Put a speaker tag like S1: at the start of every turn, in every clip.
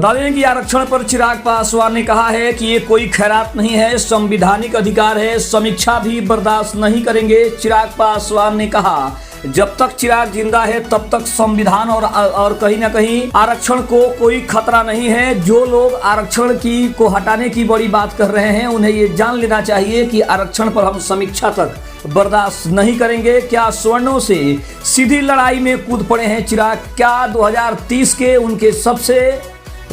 S1: बता दें कि आरक्षण पर चिराग पासवान ने कहा है कि ये कोई खैरात नहीं है, संवैधानिक अधिकार है, समीक्षा भी बर्दाश्त नहीं करेंगे। चिराग पासवान ने कहा जब तक चिराग जिंदा है तब तक संविधान और कहीं ना कहीं आरक्षण को कोई खतरा नहीं है। जो लोग आरक्षण को हटाने की बड़ी बात कर रहे हैं उन्हें ये जान लेना चाहिए कि आरक्षण पर हम समीक्षा तक बर्दाश्त नहीं करेंगे। क्या सवर्णों से सीधी लड़ाई में कूद पड़े हैं चिराग? क्या 2030 के उनके सबसे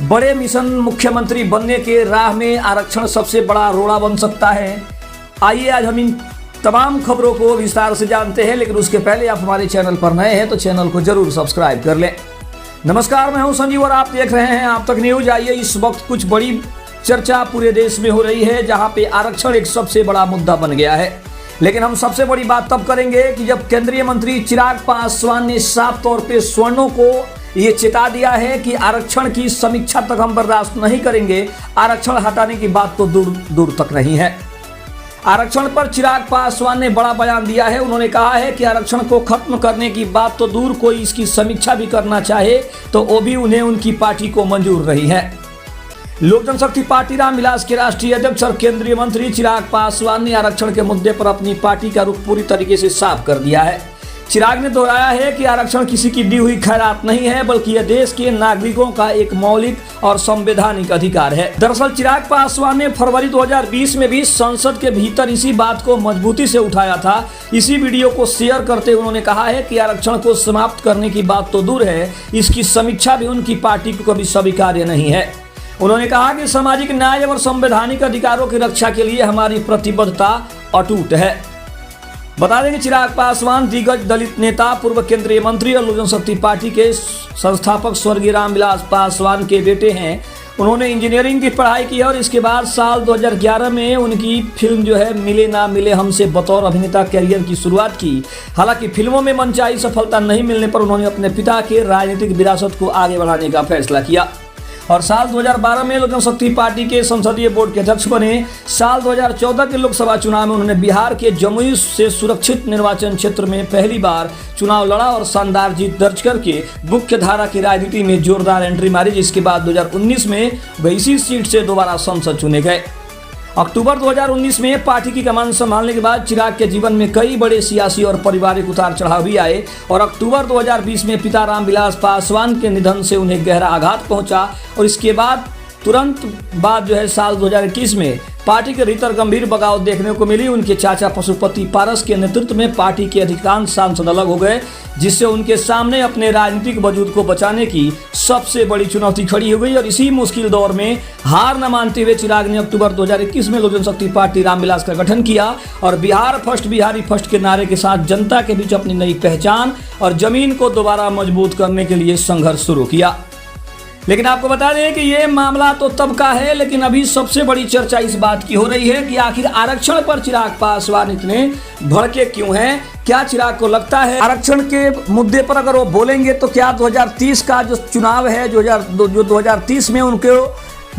S1: बड़े मिशन मुख्यमंत्री बनने के राह में आरक्षण सबसे बड़ा रोड़ा बन सकता है? आइए आज हम इन तमाम खबरों को विस्तार से जानते हैं, लेकिन उसके पहले आप हमारे चैनल पर नए हैं तो चैनल को जरूर सब्सक्राइब कर लें। नमस्कार, मैं हूं संजीव और आप देख रहे हैं आप तक न्यूज। आइए, इस वक्त कुछ बड़ी चर्चा पूरे देश में हो रही है जहां पे आरक्षण एक सबसे बड़ा मुद्दा बन गया है। लेकिन हम सबसे बड़ी बात तब करेंगे कि जब केंद्रीय मंत्री चिराग पासवान ने साफ तौर पे सवर्णों को ये चेता दिया है कि आरक्षण की समीक्षा तक हम बर्दाश्त नहीं करेंगे, आरक्षण हटाने की बात तो दूर दूर तक नहीं है। आरक्षण पर चिराग पासवान ने बड़ा बयान दिया है। उन्होंने कहा है कि आरक्षण को खत्म करने की बात तो दूर, कोई इसकी समीक्षा भी करना चाहे तो वो भी उन्हें उनकी पार्टी को मंजूर रही है। लोक जनशक्ति पार्टी रामविलास के राष्ट्रीय अध्यक्ष और केंद्रीय मंत्री चिराग पासवान ने आरक्षण के मुद्दे पर अपनी पार्टी का रुख पूरी तरीके से साफ कर दिया है। चिराग ने दोहराया है कि आरक्षण किसी की दी हुई खैरात नहीं है, बल्कि यह देश के नागरिकों का एक मौलिक और संवैधानिक अधिकार है। दरअसल चिराग पासवान ने फरवरी 2020 में भी संसद के भीतर इसी बात को मजबूती से उठाया था। इसी वीडियो को शेयर करते हुए उन्होंने कहा है कि आरक्षण को समाप्त करने की बात तो दूर है, इसकी समीक्षा भी उनकी पार्टी को कभी स्वीकार्य नहीं है। उन्होंने कहा कि सामाजिक न्याय और संवैधानिक अधिकारों की रक्षा के लिए हमारी प्रतिबद्धता अटूट है। बता दें कि चिराग पासवान दिग्गज दलित नेता, पूर्व केंद्रीय मंत्री और लोक जनशक्ति पार्टी के संस्थापक स्वर्गीय रामविलास पासवान के बेटे हैं। उन्होंने इंजीनियरिंग की पढ़ाई की और इसके बाद साल 2011 में उनकी फिल्म जो है मिले ना मिले हमसे बतौर अभिनेता करियर की शुरुआत की। हालांकि फिल्मों में मनचाही सफलता नहीं मिलने पर उन्होंने अपने पिता के राजनीतिक विरासत को आगे बढ़ाने का फैसला किया और साल 2012 में लोक जनशक्ति पार्टी के संसदीय बोर्ड के अध्यक्ष बने। साल 2014 के लोकसभा चुनाव में उन्होंने बिहार के जमुई से सुरक्षित निर्वाचन क्षेत्र में पहली बार चुनाव लड़ा और शानदार जीत दर्ज करके मुख्य धारा की राजनीति में जोरदार एंट्री मारी, जिसके बाद 2019 में वे इसी सीट से दोबारा सांसद चुने गए। अक्टूबर 2019 में पार्टी की कमान संभालने के बाद चिराग के जीवन में कई बड़े सियासी और पारिवारिक उतार चढ़ाव भी आए और अक्टूबर 2020 में पिता रामविलास पासवान के निधन से उन्हें गहरा आघात पहुंचा और इसके बाद तुरंत बाद जो है साल 2021 में पार्टी के भीतर गंभीर बगावत देखने को मिली। उनके चाचा पशुपति पारस के नेतृत्व में पार्टी के अधिकांश सांसद अलग हो गए, जिससे उनके सामने अपने राजनीतिक वजूद को बचाने की सबसे बड़ी चुनौती खड़ी हो गई और इसी मुश्किल दौर में हार न मानते हुए चिराग ने अक्टूबर 2021 में लोक जनशक्ति पार्टी रामविलास का गठन किया और बिहार फर्स्ट बिहारी फर्स्ट के नारे के साथ जनता के बीच अपनी नई पहचान और जमीन को दोबारा मजबूत करने के लिए संघर्ष शुरू किया। लेकिन आपको बता दें कि ये मामला तो तब का है, लेकिन अभी सबसे बड़ी चर्चा इस बात की हो रही है कि आखिर आरक्षण पर चिराग पासवान इतने भड़के क्यों हैं। क्या चिराग को लगता है आरक्षण के मुद्दे पर अगर वो बोलेंगे तो क्या 2030 का जो चुनाव है जो 2030 में उनको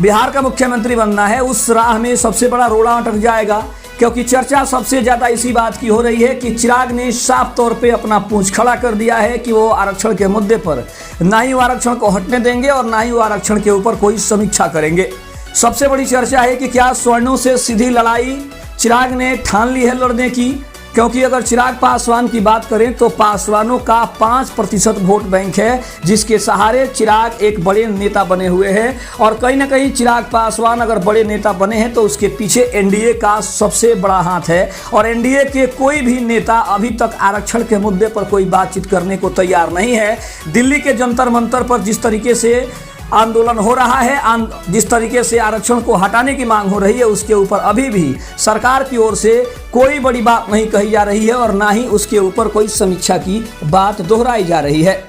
S1: बिहार का मुख्यमंत्री बनना है, उस राह में सबसे बड़ा रोड़ा अटक जाएगा? क्योंकि चर्चा सबसे ज़्यादा इसी बात की हो रही है कि चिराग ने साफ तौर पे अपना पूंछ खड़ा कर दिया है कि वो आरक्षण के मुद्दे पर ना ही वो आरक्षण को हटने देंगे और ना ही वो आरक्षण के ऊपर कोई समीक्षा करेंगे। सबसे बड़ी चर्चा है कि क्या सवर्णों से सीधी लड़ाई चिराग ने ठान ली है लड़ने की, क्योंकि अगर चिराग पासवान की बात करें तो पासवानों का 5% वोट बैंक है, जिसके सहारे चिराग एक बड़े नेता बने हुए हैं और कहीं ना कहीं चिराग पासवान अगर बड़े नेता बने हैं तो उसके पीछे एनडीए का सबसे बड़ा हाथ है और एनडीए के कोई भी नेता अभी तक आरक्षण के मुद्दे पर कोई बातचीत करने को तैयार नहीं है। दिल्ली के जंतर मंतर पर जिस तरीके से आंदोलन हो रहा है, जिस तरीके से आरक्षण को हटाने की मांग हो रही है, उसके ऊपर अभी भी सरकार की ओर से कोई बड़ी बात नहीं कही जा रही है और ना ही उसके ऊपर कोई समीक्षा की बात दोहराई जा रही है।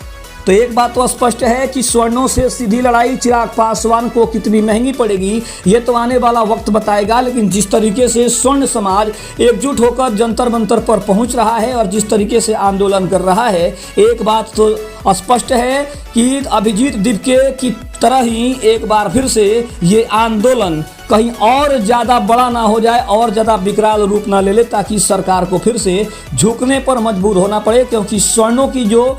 S1: तो एक बात तो स्पष्ट है कि सवर्णों से सीधी लड़ाई चिराग पासवान को कितनी महंगी पड़ेगी ये तो आने वाला वक्त बताएगा, लेकिन जिस तरीके से स्वर्ण समाज एकजुट होकर जंतर मंतर पर पहुंच रहा है और जिस तरीके से आंदोलन कर रहा है, एक बात तो स्पष्ट है कि अभिजीत दिपके की तरह ही एक बार फिर से ये आंदोलन कहीं और ज़्यादा बड़ा ना हो जाए और ज़्यादा विकराल रूप ना ले ले, ताकि सरकार को फिर से झुकने पर मजबूर होना पड़े। क्योंकि सवर्णों की जो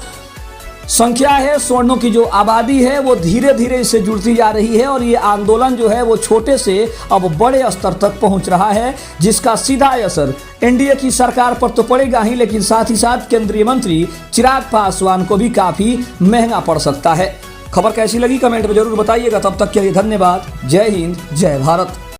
S1: संख्या है, स्वर्णों की जो आबादी है वो धीरे धीरे इससे जुड़ती जा रही है और ये आंदोलन जो है वो छोटे से अब बड़े स्तर तक पहुंच रहा है, जिसका सीधा असर एनडीए की सरकार पर तो पड़ेगा ही, लेकिन साथ ही साथ केंद्रीय मंत्री चिराग पासवान को भी काफी महंगा पड़ सकता है। खबर कैसी लगी कमेंट में जरूर बताइएगा। तब तक के लिए धन्यवाद। जय हिंद, जय भारत।